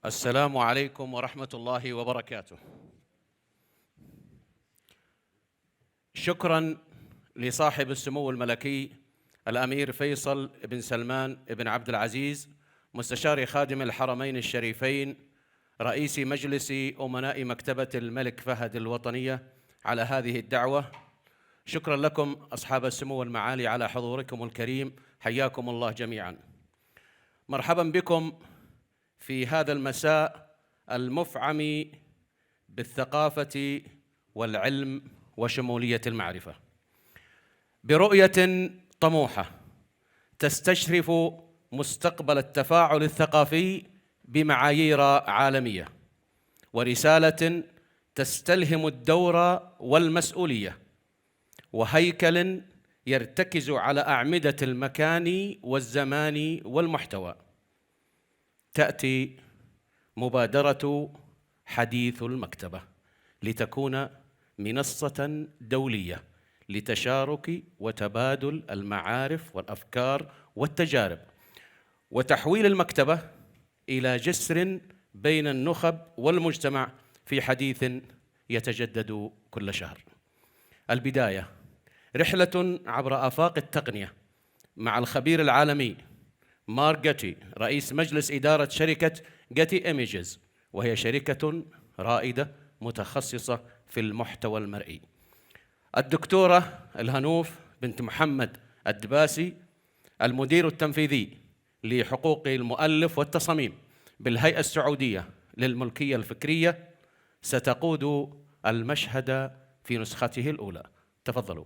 السلام عليكم ورحمة الله وبركاته. شكراً لصاحب السمو الملكي الأمير فيصل بن سلمان بن عبد العزيز مستشار خادم الحرمين الشريفين رئيس مجلس أمناء مكتبة الملك فهد الوطنية على هذه الدعوة. شكراً لكم أصحاب السمو المعالي على حضوركم الكريم، حياكم الله جميعاً. مرحباً بكم في هذا المساء المفعم بالثقافة والعلم وشمولية المعرفة، برؤية طموحة تستشرف مستقبل التفاعل الثقافي بمعايير عالمية، ورسالة تستلهم الدور والمسؤولية، وهيكل يرتكز على أعمدة المكان والزمان والمحتوى. تأتي مبادرة حديث المكتبة لتكون منصة دولية لتشارك وتبادل المعارف والأفكار والتجارب، وتحويل المكتبة إلى جسر بين النخب والمجتمع في حديث يتجدد كل شهر. البداية رحلة عبر آفاق التقنية مع الخبير العالمي مارك جيتي رئيس مجلس إدارة شركة Getty Images، وهي شركة رائدة متخصصة في المحتوى المرئي. الدكتورة الهنوف بنت محمد الدباسي المدير التنفيذي لحقوق المؤلف والتصاميم بالهيئة السعودية للملكية الفكرية ستقود المشهد في نسخته الأولى. تفضلوا.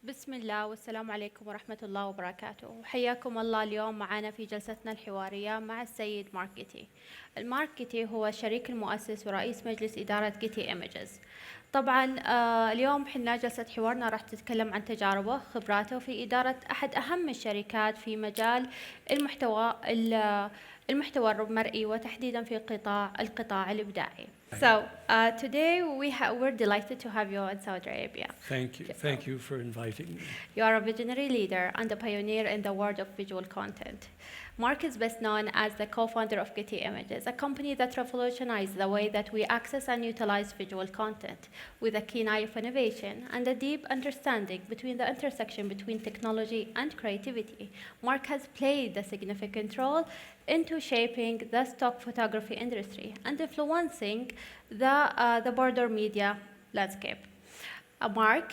بسم الله والسلام عليكم ورحمة الله وبركاته. حياكم الله اليوم معنا في جلستنا الحوارية مع السيد مارك جيتي. المارك جيتي هو الشريك المؤسس ورئيس مجلس إدارة Getty Images. طبعا اليوم حنا جلسة حوارنا راح تتكلم عن تجاربه، خبراته في إدارة أحد أهم الشركات في مجال المحتوى المرئي، وتحديدا في القطاع الإبداعي. So today we're delighted to have you in Saudi Arabia. Thank you for inviting me. You are a visionary leader and a pioneer in the world of visual content. Mark is best known as the co-founder of Getty Images, a company that revolutionized the way that we access and utilize visual content with a keen eye of innovation and a deep understanding between the intersection between technology and creativity. Mark has played a significant role into shaping the stock photography industry and influencing the broader media landscape. Mark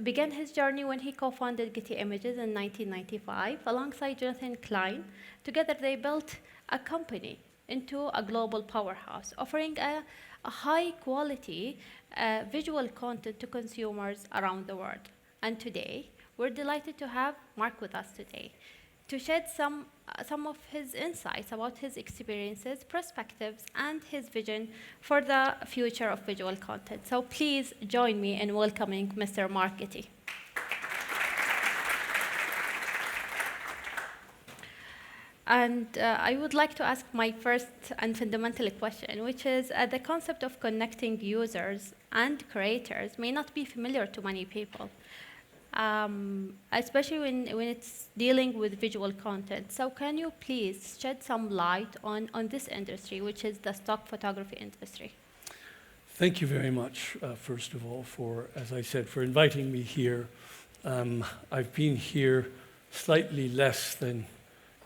began his journey when he co-founded Getty Images in 1995 alongside Jonathan Klein. Together they built a company into a global powerhouse, offering a high-quality visual content to consumers around the world. And today, we're delighted to have Mark with us today to shed some of his insights about his experiences, perspectives, and his vision for the future of visual content. So please join me in welcoming Mr. Mark Getty. And I would like to ask my first and fundamental question, which is the concept of connecting users and creators may not be familiar to many people. Especially when it's dealing with visual content. So can you please shed some light on this industry, which is the stock photography industry? Thank you very much, first of all, as I said, for inviting me here. I've been here slightly less than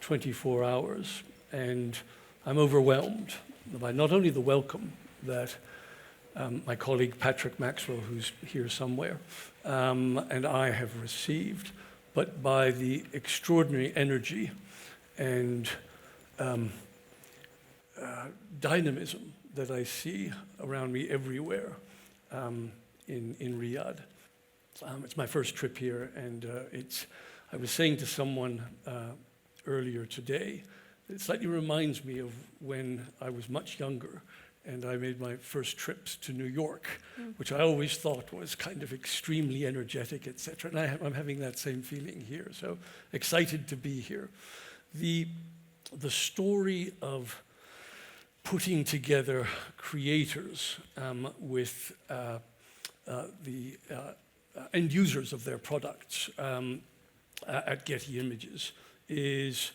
24 hours, and I'm overwhelmed by not only the welcome that my colleague Patrick Maxwell, who's here somewhere, and I have received, but by the extraordinary energy and dynamism that I see around me everywhere in Riyadh. It's my first trip here, and I was saying to someone earlier today, it slightly reminds me of when I was much younger and I made my first trips to New York, which I always thought was kind of extremely energetic, etc. And I'm having that same feeling here. So excited to be here. The story of putting together creators with the end users of their products at Getty Images is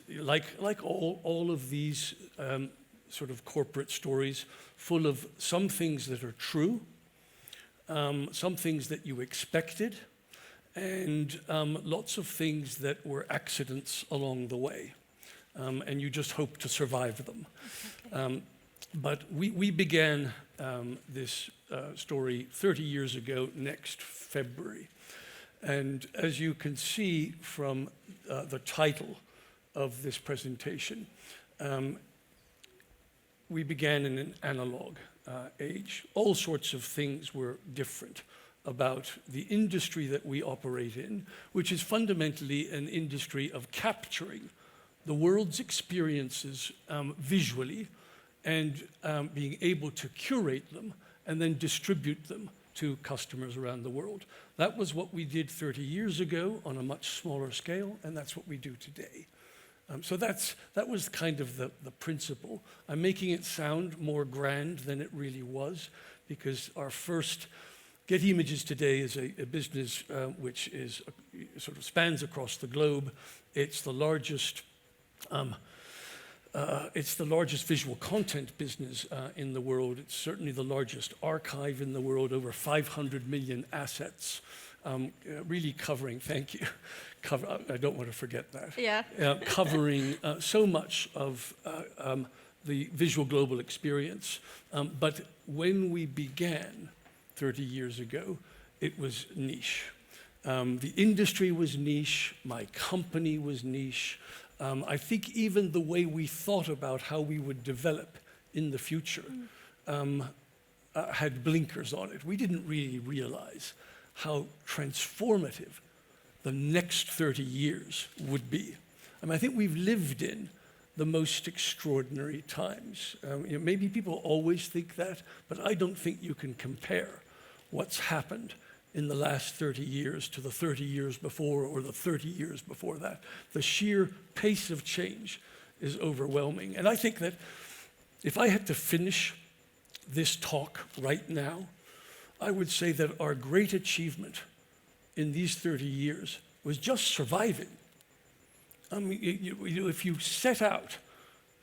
like all of these sort of corporate stories, full of some things that are true, some things that you expected, and lots of things that were accidents along the way. And you just hope to survive them. Exactly. But we began this story 30 years ago next February. And as you can see from the title of this presentation, we began in an analog age. All sorts of things were different about the industry that we operate in, which is fundamentally an industry of capturing the world's experiences visually and being able to curate them and then distribute them to customers around the world. That was what we did 30 years ago on a much smaller scale, and that's what we do today. So that was kind of the principle. I'm making it sound more grand than it really was, because our first Getty Images today is a business which is sort of spans across the globe. It's the largest visual content business in the world. It's certainly the largest archive in the world, over 500 million assets, really covering, thank you, I don't want to forget that. Yeah. Covering so much of the visual global experience. But when we began 30 years ago, it was niche. The industry was niche, my company was niche. I think even the way we thought about how we would develop in the future had blinkers on it. We didn't really realize how transformative the next 30 years would be. I think we've lived in the most extraordinary times. Maybe people always think that, but I don't think you can compare what's happened in the last 30 years to the 30 years before or the 30 years before that. The sheer pace of change is overwhelming. And I think that if I had to finish this talk right now, I would say that our great achievement in these 30 years was just surviving. If you set out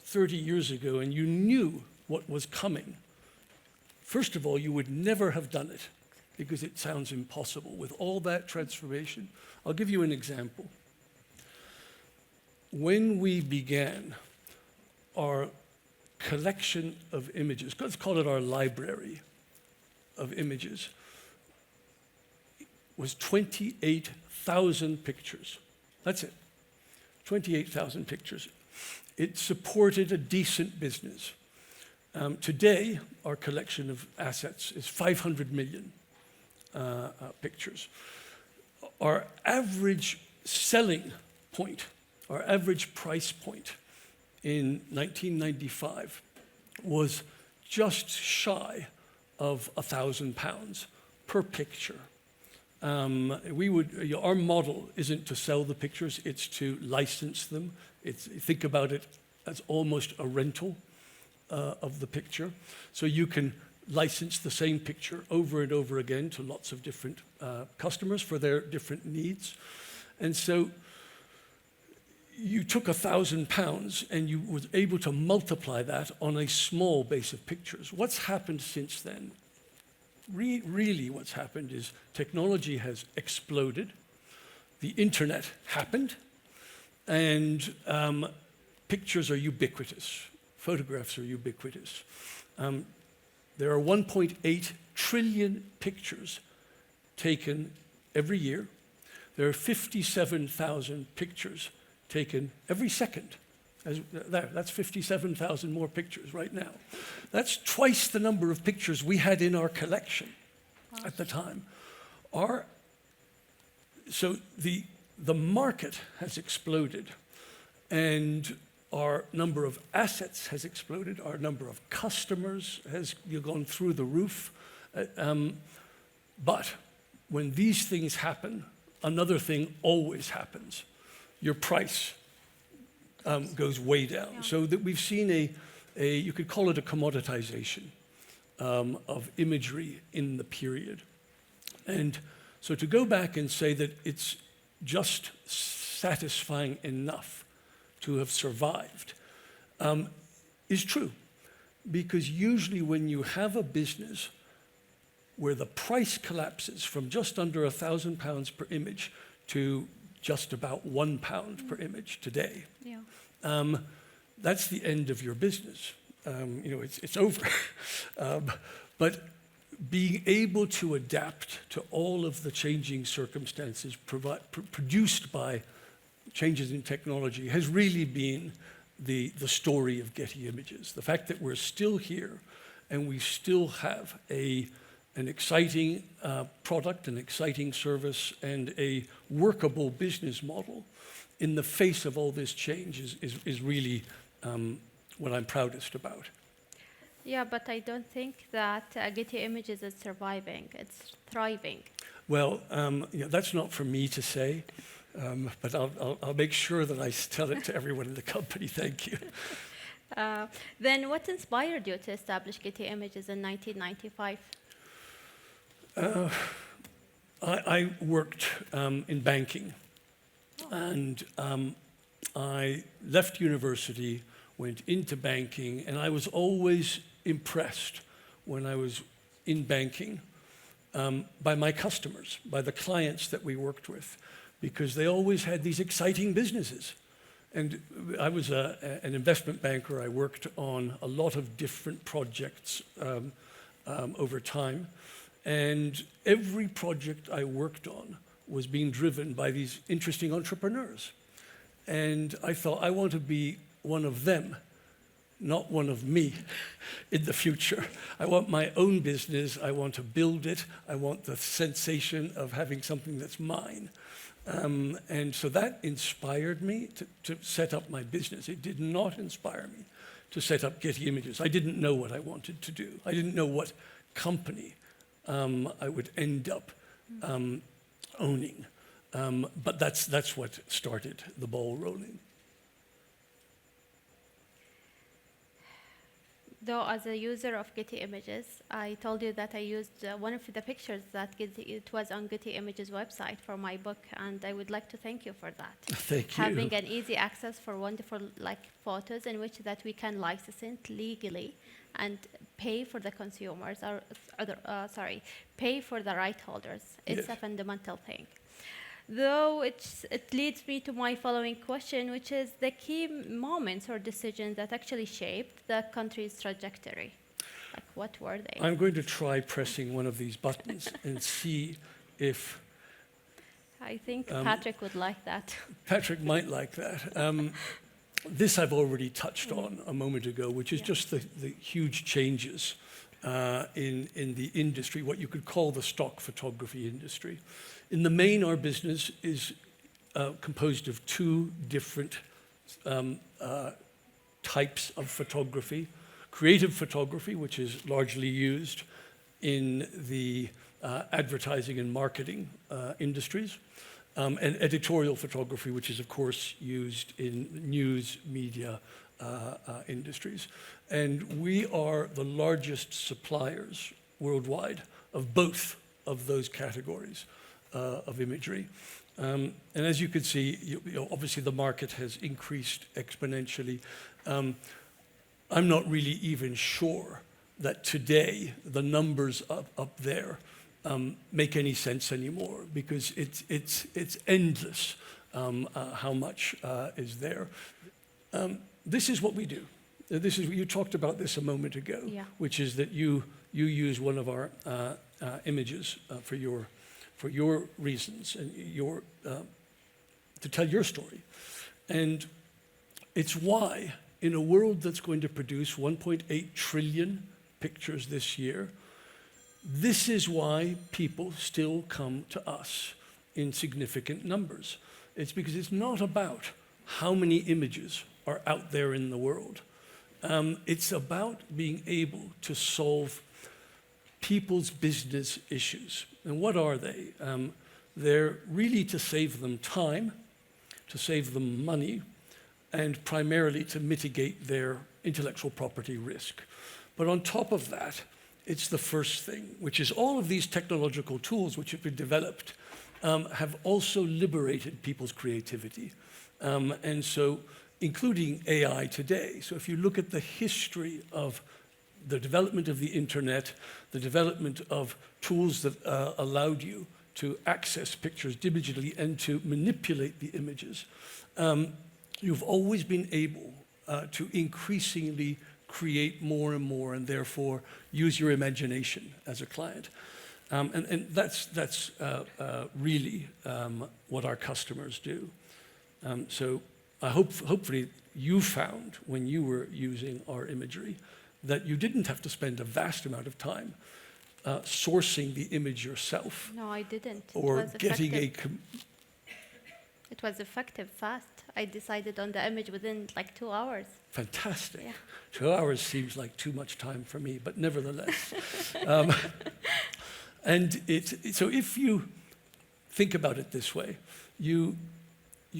30 years ago and you knew what was coming, first of all, you would never have done it, because it sounds impossible with all that transformation. I'll give you an example. When we began our collection of images, let's call it our library of images, was 28,000 pictures. That's it, 28,000 pictures. It supported a decent business. Today, our collection of assets is 500 million. Pictures. Our average selling point, our average price point in 1995 was just shy of £1,000 per picture. Our model isn't to sell the pictures, it's to license them. Think about it as almost a rental of the picture. So you can license the same picture over and over again to lots of different customers for their different needs. And so you took £1,000 and you were able to multiply that on a small base of pictures. What's happened since then? Really what's happened is technology has exploded, the internet happened, and pictures are ubiquitous, photographs are ubiquitous. There are 1.8 trillion pictures taken every year. There are 57,000 pictures taken every second. That's 57,000 more pictures right now. That's twice the number of pictures we had in our collection at the time. So the market has exploded, and our number of assets has exploded. Our number of customers has gone through the roof. But when these things happen, another thing always happens. Your price goes way down. Yeah. So that we've seen you could call it a commoditization of imagery in the period. And so to go back and say that it's just satisfying enough to have survived is true. because usually when you have a business where the price collapses from just under £1,000 per image to just about £1 per image today, Yeah. that's the end of your business. It's over. But being able to adapt to all of the changing circumstances produced by changes in technology has really been the story of Getty Images. The fact that we're still here and we still have an exciting product, an exciting service, and a workable business model in the face of all this change is really what I'm proudest about. Yeah, but I don't think that Getty Images is surviving. It's thriving. Well, that's not for me to say, but I'll make sure that I tell it to everyone in the company. Thank you. Then what inspired you to establish Getty Images in 1995? I worked in banking, and I left university, went into banking, and I was always impressed when I was in banking by my customers, by the clients that we worked with, because they always had these exciting businesses. And I was an investment banker. I worked on a lot of different projects over time. And every project I worked on was being driven by these interesting entrepreneurs. And I thought, I want to be one of them, not one of me in the future. I want my own business. I want to build it. I want the sensation of having something that's mine. And so that inspired me to set up my business. It did not inspire me to set up Getty Images. I didn't know what I wanted to do. I didn't know what company I would end up owning. But that's what started the ball rolling. Though as a user of Getty Images, I told you that I used one of the pictures that it was on Getty Images website for my book, and I would like to thank you for that. Thank you. Having an easy access for wonderful photos in which that we can license it legally and pay for the consumers, pay for the right holders. It's Yes. a fundamental thing. Though it leads me to my following question, which is the key moments or decisions that actually shaped the country's trajectory. Like, what were they? I'm going to try pressing one of these buttons and see if I think Patrick would like that. Patrick might like that. This I've already touched on a moment ago, which is just the huge changes in the industry, what you could call the stock photography industry. In the main, our business is composed of two different types of photography. Creative photography, which is largely used in the advertising and marketing industries, and editorial photography, which is, of course, used in news media industries. And we are the largest suppliers worldwide of both of those categories of imagery. And as you can see, obviously the market has increased exponentially. I'm not really even sure that today the numbers up there make any sense anymore, because it's endless how much is there. This is what we do. This is, you talked about this a moment ago, which is that you use one of our images for your reasons and to tell your story. And it's why, in a world that's going to produce 1.8 trillion pictures this year, this is why people still come to us in significant numbers. It's because it's not about how many images are out there in the world. It's about being able to solve people's business issues. And what are they? They're really to save them time, to save them money, and primarily to mitigate their intellectual property risk. But on top of that, it's the first thing, which is all of these technological tools which have been developed have also liberated people's creativity. And so, including AI today. So if you look at the history of the development of the internet, the development of tools that allowed you to access pictures digitally and to manipulate the images, you've always been able to increasingly create more and more, and therefore use your imagination as a client. And that's really what our customers do. So I hopefully you found when you were using our imagery that you didn't have to spend a vast amount of time sourcing the image yourself. No, I didn't. Or getting a... It was effective, fast. I decided on the image within like 2 hours. Fantastic. Yeah. 2 hours seems like too much time for me, but nevertheless. And so if you think about it this way, you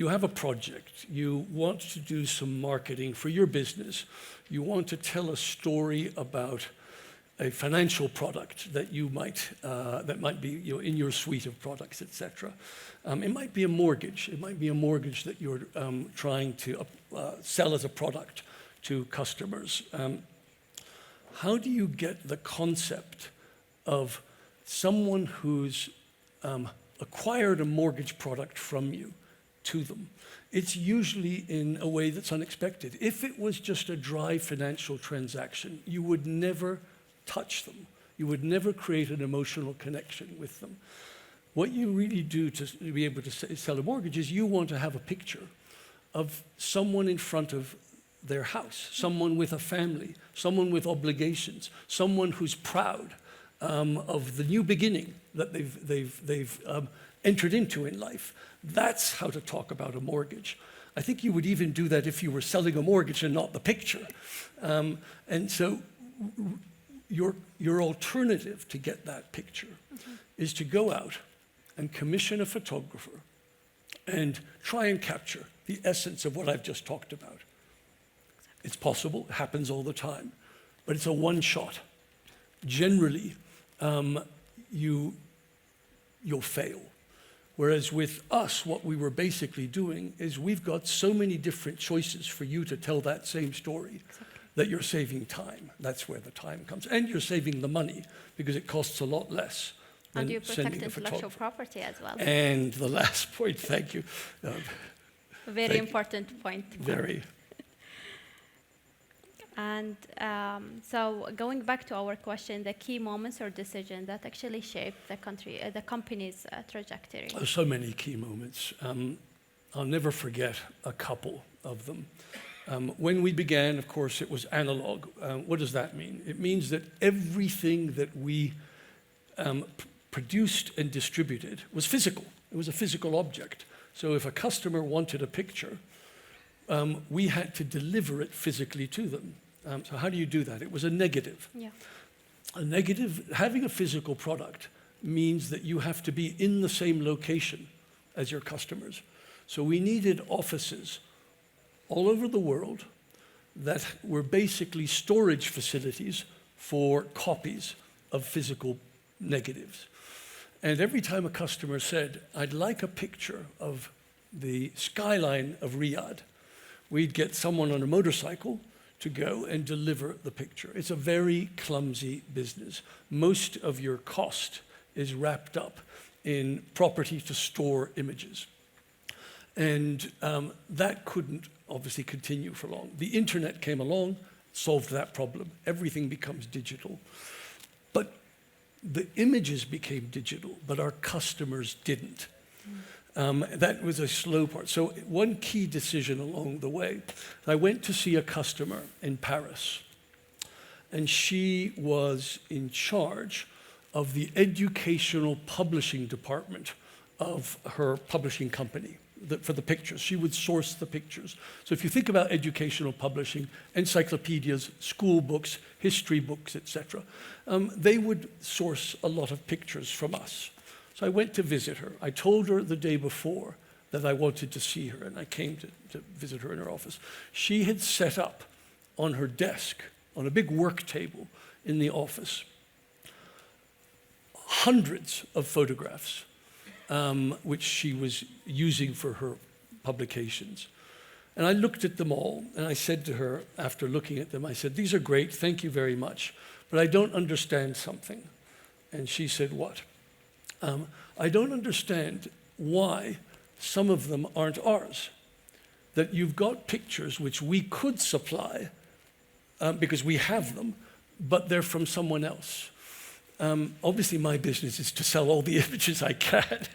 have a project, you want to do some marketing for your business, you want to tell a story about a financial product that you might that might be in your suite of products, etc. It might be a mortgage. It might be a mortgage that you're trying to sell as a product to customers. How do you get the concept of someone who's acquired a mortgage product from you to them? It's usually in a way that's unexpected. If it was just a dry financial transaction, you would never touch them. You would never create an emotional connection with them. What you really do to be able to sell a mortgage is you want to have a picture of someone in front of their house, someone with a family, someone with obligations, someone who's proud of the new beginning that they've entered into in life. That's how to talk about a mortgage. I think you would even do that if you were selling a mortgage and not the picture. And so your alternative to get that picture is to go out and commission a photographer and try and capture the essence of what I've just talked about. It's possible, it happens all the time, but it's a one shot. Generally, you'll fail. Whereas with us, what we were basically doing is we've got so many different choices for you to tell that same story that you're saving time. That's where the time comes. And you're saving the money because it costs a lot less. And you protect intellectual property as well. And the last point, thank you. A very important point. Very. And so going back to our question, the key moments or decisions that actually shape the company's trajectory. So many key moments. I'll never forget a couple of them. When we began, of course, it was analog. What does that mean? It means that everything that we produced and distributed was physical. It was a physical object. So if a customer wanted a picture, we had to deliver it physically to them. So how do you do that? It was a negative. Yeah. A negative, having a physical product means that you have to be in the same location as your customers. So we needed offices all over the world that were basically storage facilities for copies of physical negatives. And every time a customer said, I'd like a picture of the skyline of Riyadh, we'd get someone on a motorcycle to go and deliver the picture. It's a very clumsy business. Most of your cost is wrapped up in property to store images. And that couldn't obviously continue for long. The internet came along, solved that problem. Everything becomes digital. But the images became digital, but our customers didn't. That was a slow part. So one key decision along the way, I went to see a customer in Paris, and she was in charge of the educational publishing department of her publishing company for the pictures. She would source the pictures. So if you think about educational publishing, encyclopedias, school books, history books, etc., they would source a lot of pictures from us. So I went to visit her. I told her the day before that I wanted to see her, and I came to visit her in her office. She had set up on her desk, on a big work table in the office, hundreds of photographs, which she was using for her publications. And I looked at them all, and I said to her, after looking at them, I said, these are great, thank you very much, but I don't understand something. And she said, what? I don't understand why some of them aren't ours. That you've got pictures which we could supply because we have them, but they're from someone else. Obviously, my business is to sell all the images I can.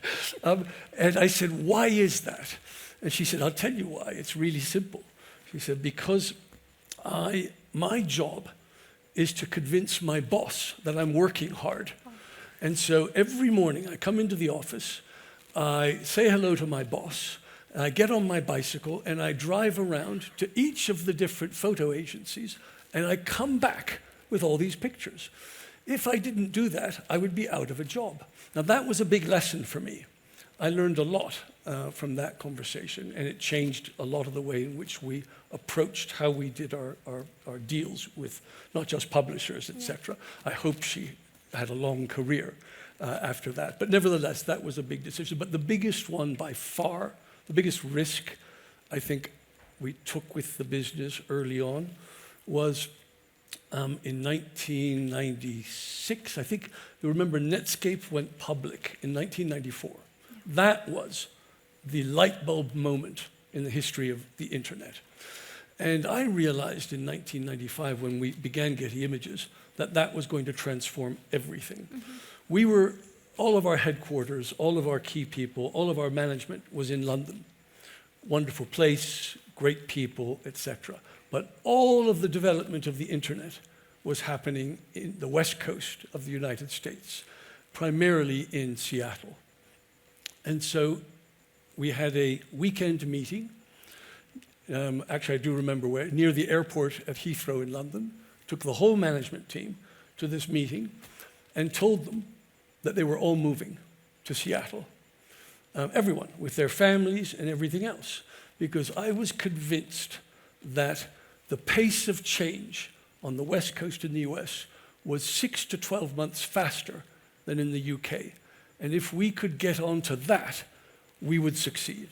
And I said, why is that? And she said, I'll tell you why. It's really simple. She said, because my job is to convince my boss that I'm working hard. And so every morning I come into the office, I say hello to my boss, and I get on my bicycle and I drive around to each of the different photo agencies, and I come back with all these pictures. If I didn't do that, I would be out of a job. Now that was a big lesson for me. I learned a lot from that conversation, and it changed a lot of the way in which we approached how we did our deals with not just publishers, etc. I hope she had a long career after that. But nevertheless, that was a big decision. But the biggest one by far, the biggest risk I think we took with the business early on was in 1996. I think you remember Netscape went public in 1994. That was the light bulb moment in the history of the internet. And I realized in 1995 when we began Getty Images that that was going to transform everything. We were, all of our headquarters, all of our key people, all of our management was in London. Wonderful place, great people, etc. But all of the development of the internet was happening in the West Coast of the United States, primarily in Seattle. And so we had a weekend meeting. Actually, I do remember where, near the airport at Heathrow in London. Took the whole management team to this meeting and told them that they were all moving to Seattle. Everyone, with their families and everything else. Because I was convinced that the pace of change on the West Coast in the US was 6 to 12 months faster than in the UK. And if we could get onto that, we would succeed.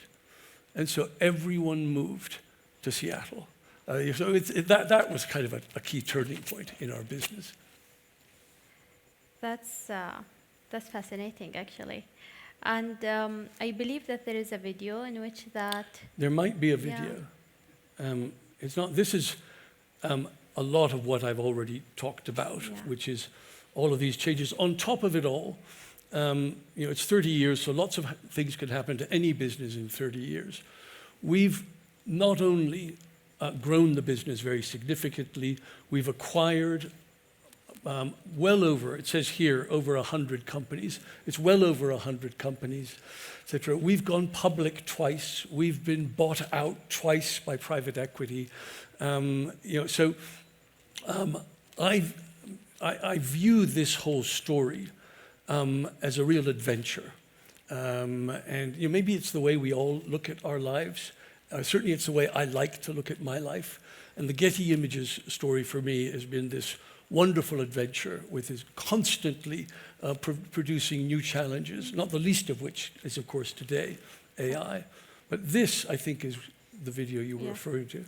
And so everyone moved to Seattle. So that was kind of a key turning point in our business. That's fascinating, actually. And I believe that there is a video in which that... There might be a video. It's not, this is a lot of what I've already talked about, which is all of these changes. On top of it all, it's 30 years, so lots of things could happen to any business in 30 years. We've not only grown the business very significantly, we've acquired well over, it says here, over 100 companies. It's well over 100 companies, etc. We've gone public twice. We've been bought out twice by private equity. So I view this whole story as a real adventure. And maybe it's the way we all look at our lives. Certainly it's the way I like to look at my life. And the Getty Images story for me has been this wonderful adventure with his constantly producing new challenges, not the least of which is, of course, today, AI. But this, I think, is the video you were referring to.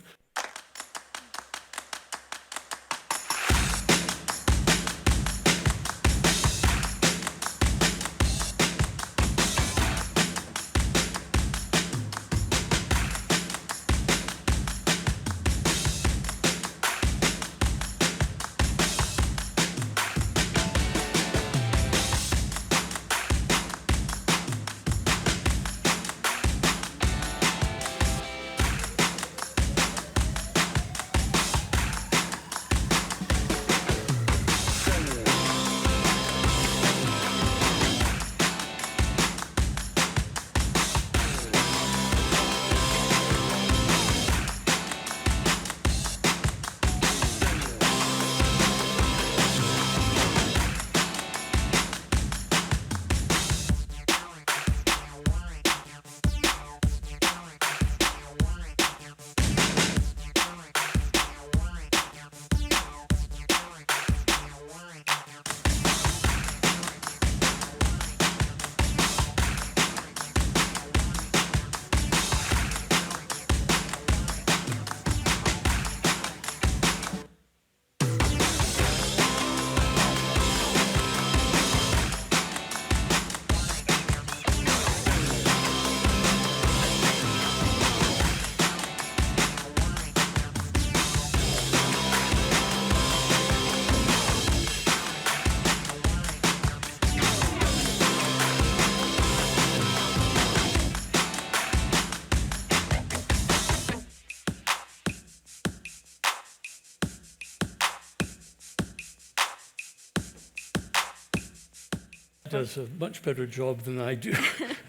does a much better job than I do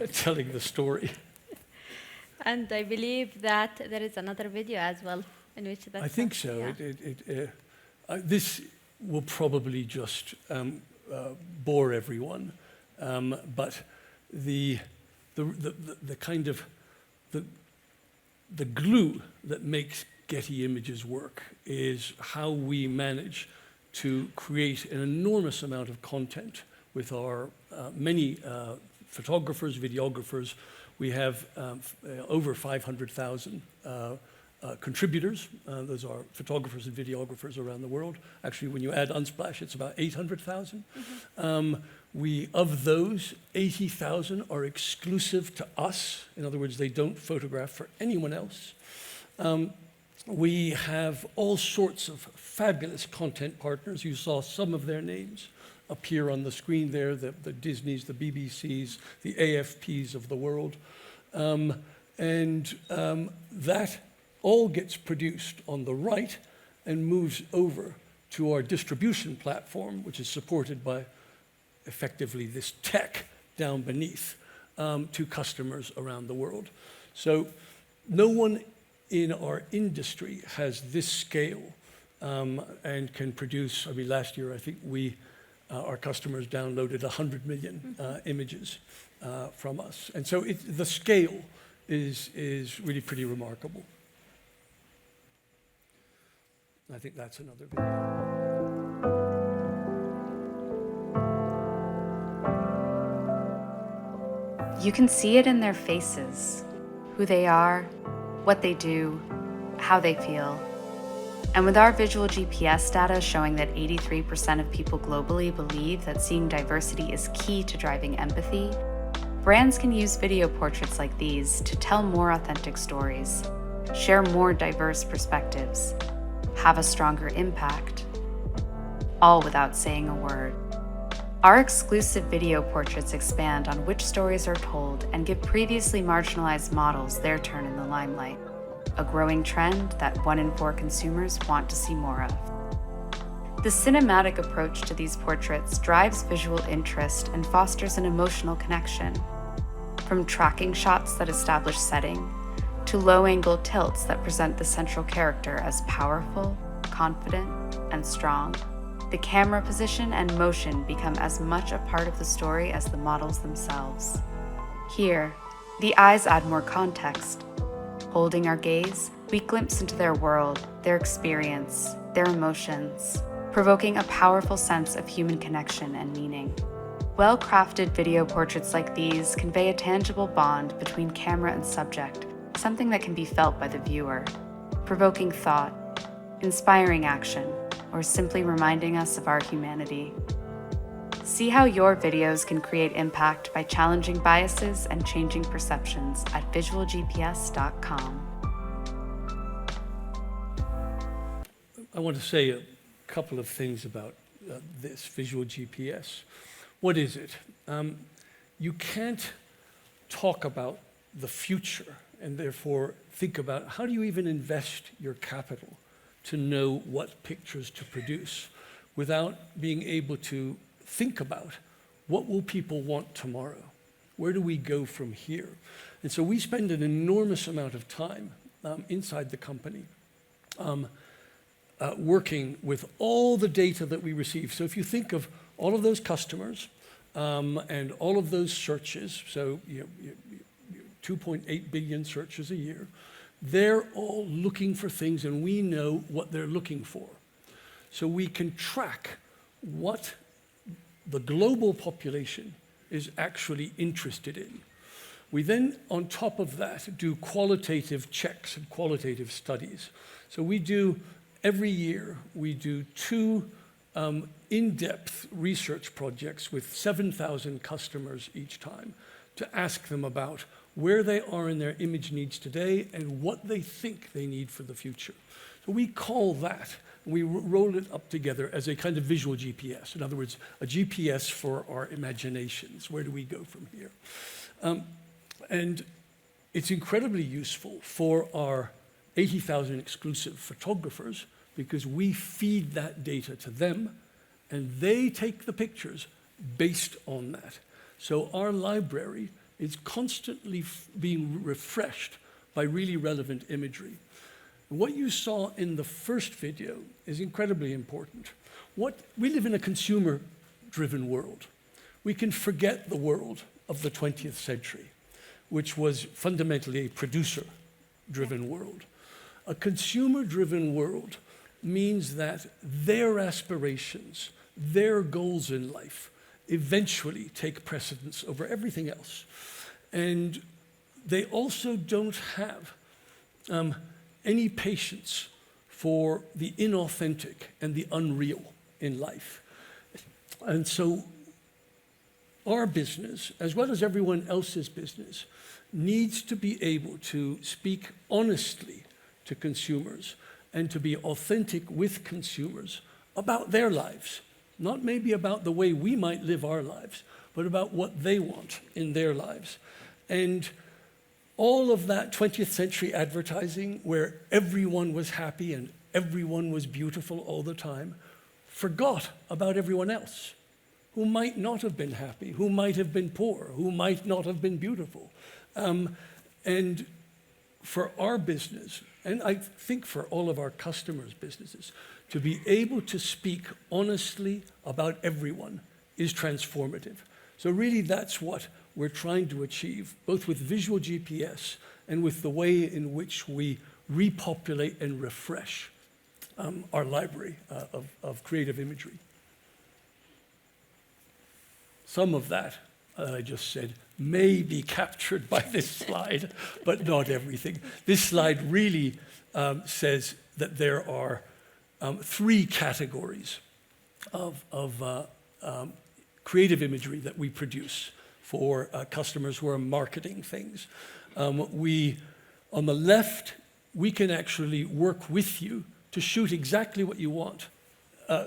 at telling the story. And I believe that there is another video as well in which that. I think so. Yeah. This will probably just bore everyone, but the kind of the glue that makes Getty Images work is how we manage to create an enormous amount of content with our many photographers, videographers. We have over 500,000 contributors. Those are photographers and videographers around the world. Actually, when you add Unsplash, it's about 800,000. Of those, 80,000 are exclusive to us. In other words, they don't photograph for anyone else. We have all sorts of fabulous content partners. You saw some of their names appear on the screen there, the Disneys, the BBCs, the AFPs of the world. That all gets produced on the right and moves over to our distribution platform, which is supported by effectively this tech down beneath, to customers around the world. So no one in our industry has this scale and can produce. I mean, last year I think our customers downloaded 100 million images from us, and so the scale is really pretty remarkable. I think that's another video. You can see it in their faces, who they are, what they do, how they feel. And with our visual GPS data showing that 83% of people globally believe that seeing diversity is key to driving empathy, brands can use video portraits like these to tell more authentic stories, share more diverse perspectives, have a stronger impact, all without saying a word. Our exclusive video portraits expand on which stories are told and give previously marginalized models their turn in the limelight, a growing trend that 1 in 4 consumers want to see more of. The cinematic approach to these portraits drives visual interest and fosters an emotional connection. From tracking shots that establish setting, to low-angle tilts that present the central character as powerful, confident, and strong, the camera position and motion become as much a part of the story as the models themselves. Here, the eyes add more context. Holding our gaze, we glimpse into their world, their experience, their emotions, provoking a powerful sense of human connection and meaning. Well-crafted video portraits like these convey a tangible bond between camera and subject, something that can be felt by the viewer, provoking thought, inspiring action, or simply reminding us of our humanity. See how your videos can create impact by challenging biases and changing perceptions at visualgps.com. I want to say a couple of things about this visual GPS. What is it? You can't talk about the future and therefore think about how do you even invest your capital to know what pictures to produce without being able to think about what will people want tomorrow? Where do we go from here? And so we spend an enormous amount of time inside the company working with all the data that we receive. So if you think of all of those customers and all of those searches, so 2.8 billion searches a year, they're all looking for things and we know what they're looking for. So we can track what the global population is actually interested in. We then, on top of that, do qualitative checks and qualitative studies. So we do, every year, we do 2 in-depth research projects with 7,000 customers each time to ask them about where they are in their image needs today and what they think they need for the future. So we call that, we roll it up together as a kind of visual GPS. In other words, a GPS for our imaginations. Where do we go from here? And it's incredibly useful for our 80,000 exclusive photographers because we feed that data to them and they take the pictures based on that. So our library is constantly being refreshed by really relevant imagery. What you saw in the first video is incredibly important. We live in a consumer-driven world. We can forget the world of the 20th century, which was fundamentally a producer-driven world. A consumer-driven world means that their aspirations, their goals in life, eventually take precedence over everything else. And they also don't have any patience for the inauthentic and the unreal in life. And so our business, as well as everyone else's business, needs to be able to speak honestly to consumers and to be authentic with consumers about their lives, not maybe about the way we might live our lives, but about what they want in their lives. And all of that 20th century advertising where everyone was happy and everyone was beautiful all the time forgot about everyone else who might not have been happy, who might have been poor, who might not have been beautiful. And for our business, and I think for all of our customers' businesses, to be able to speak honestly about everyone is transformative. So really that's what we're trying to achieve, both with visual GPS and with the way in which we repopulate and refresh our library of creative imagery. Some of that, I just said, may be captured by this slide, but not everything. This slide really says that there are 3 categories of creative imagery that we produce for customers who are marketing things. On the left, we can actually work with you to shoot exactly what you want.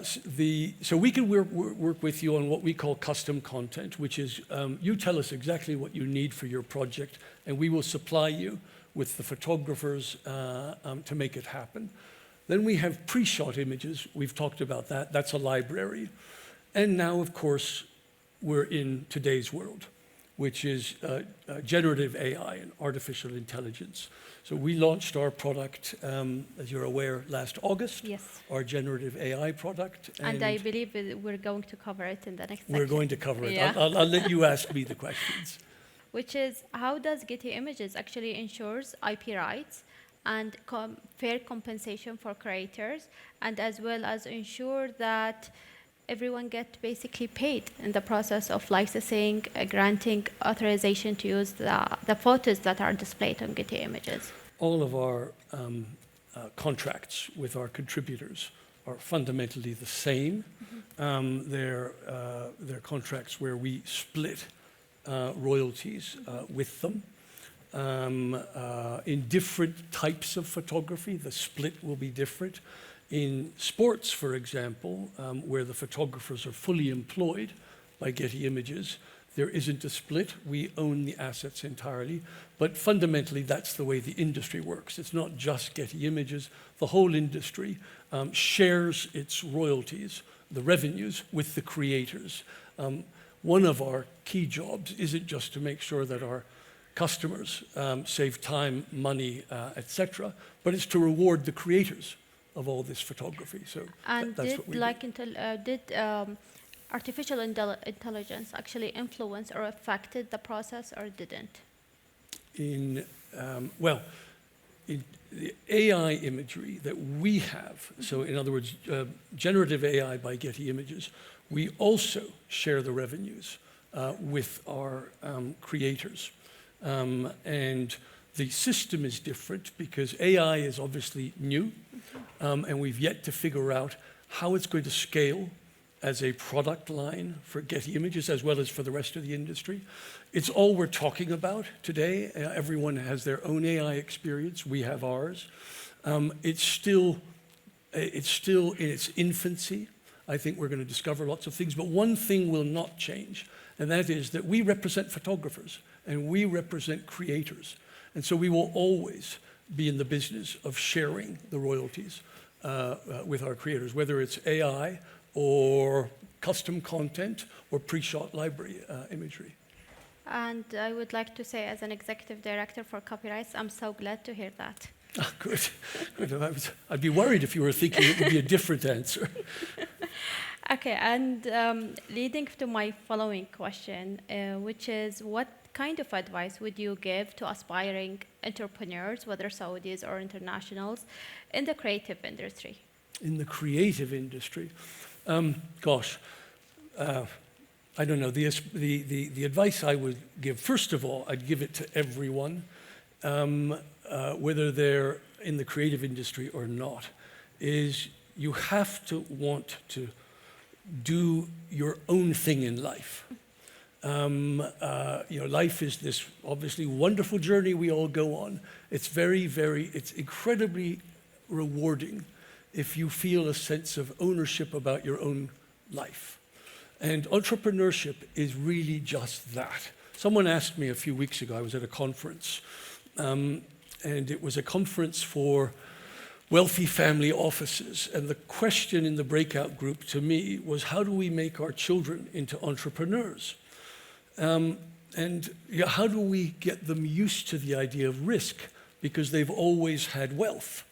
So we can work with you on what we call custom content, which is you tell us exactly what you need for your project, and we will supply you with the photographers to make it happen. Then we have pre-shot images. We've talked about that. That's a library. And now, of course, we're in today's world, which is generative AI and artificial intelligence. So we launched our product, as you're aware, last August. Yes. Our generative AI product. And I believe we're going to cover it in the next section. We're going to cover it. Yeah. I'll let you ask me the questions. Which is, how does Getty Images actually ensures IP rights and fair compensation for creators, and as well as ensure that everyone get basically paid in the process of licensing, granting authorization to use the photos that are displayed on Getty Images? All of our contracts with our contributors are fundamentally the same. Mm-hmm. They're contracts where we split royalties with them. In different types of photography, the split will be different. In sports, for example, where the photographers are fully employed by Getty Images, there isn't a split. We own the assets entirely. But fundamentally, that's the way the industry works. It's not just Getty Images. The whole industry shares its royalties, the revenues, with the creators. One of our key jobs isn't just to make sure that our customers save time, money, etc., but it's to reward the creators of all this photography. So and that's what we do. Did artificial intelligence actually influence or affected the process, or didn't? In the AI imagery that we have, so in other words, generative AI by Getty Images, we also share the revenues with our creators. And the system is different because AI is obviously new, and we've yet to figure out how it's going to scale as a product line for Getty Images as well as for the rest of the industry. It's all we're talking about today. Everyone has their own AI experience. We have ours. It's still in its infancy. I think we're going to discover lots of things, but one thing will not change, and that is that we represent photographers and we represent creators. And so we will always be in the business of sharing the royalties with our creators, whether it's AI or custom content or pre-shot library imagery. And I would like to say, as an executive director for copyrights, I'm so glad to hear that. Oh, good. Good. I'd be worried if you were thinking it would be a different answer. Okay, and leading to my following question, which is, what kind of advice would you give to aspiring entrepreneurs, whether Saudis or internationals, in the creative industry? In the creative industry? I don't know. The advice I would give, first of all, I'd give it to everyone, whether they're in the creative industry or not, is you have to want to do your own thing in life. Life is this obviously wonderful journey we all go on. It's it's incredibly rewarding if you feel a sense of ownership about your own life. And entrepreneurship is really just that. Someone asked me a few weeks ago, I was at a conference, and it was a conference for wealthy family offices. And the question in the breakout group to me was, how do we make our children into entrepreneurs? How do we get them used to the idea of risk? Because they've always had wealth.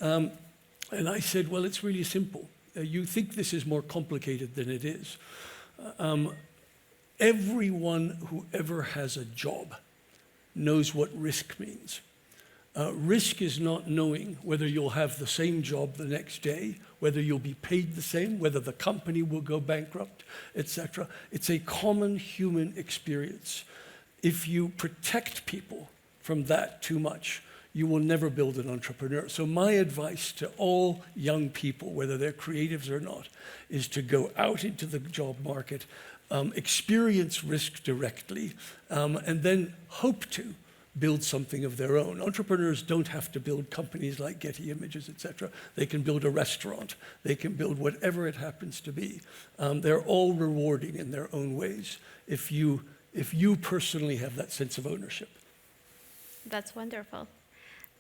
And I said, well, it's really simple. You think this is more complicated than it is. Everyone who ever has a job knows what risk means. Risk is not knowing whether you'll have the same job the next day, whether you'll be paid the same, whether the company will go bankrupt, etc. It's a common human experience. If you protect people from that too much, you will never build an entrepreneur. So my advice to all young people, whether they're creatives or not, is to go out into the job market, experience risk directly, and then hope to build something of their own. Entrepreneurs don't have to build companies like Getty Images, etc. They can build a restaurant. They can build whatever it happens to be. They're all rewarding in their own ways if you personally have that sense of ownership. That's wonderful.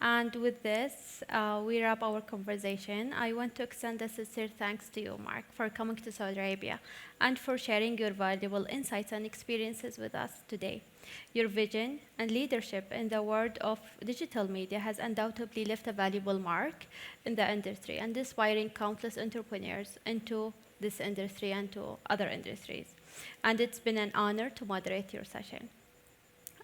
And with this, we wrap our conversation. I want to extend a sincere thanks to you, Mark, for coming to Saudi Arabia and for sharing your valuable insights and experiences with us today. Your vision and leadership in the world of digital media has undoubtedly left a valuable mark in the industry and inspiring countless entrepreneurs into this industry and to other industries. And it's been an honor to moderate your session.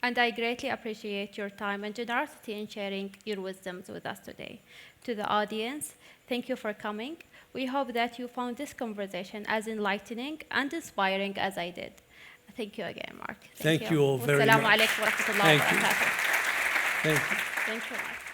And I greatly appreciate your time and generosity in sharing your wisdoms with us today. To the audience, thank you for coming. We hope that you found this conversation as enlightening and inspiring as I did. Thank you again, Mark. Thank you all very much. Assalamu alaikum wa rahmatullahi wa barakatuh. Thank you. Thank you, Mark.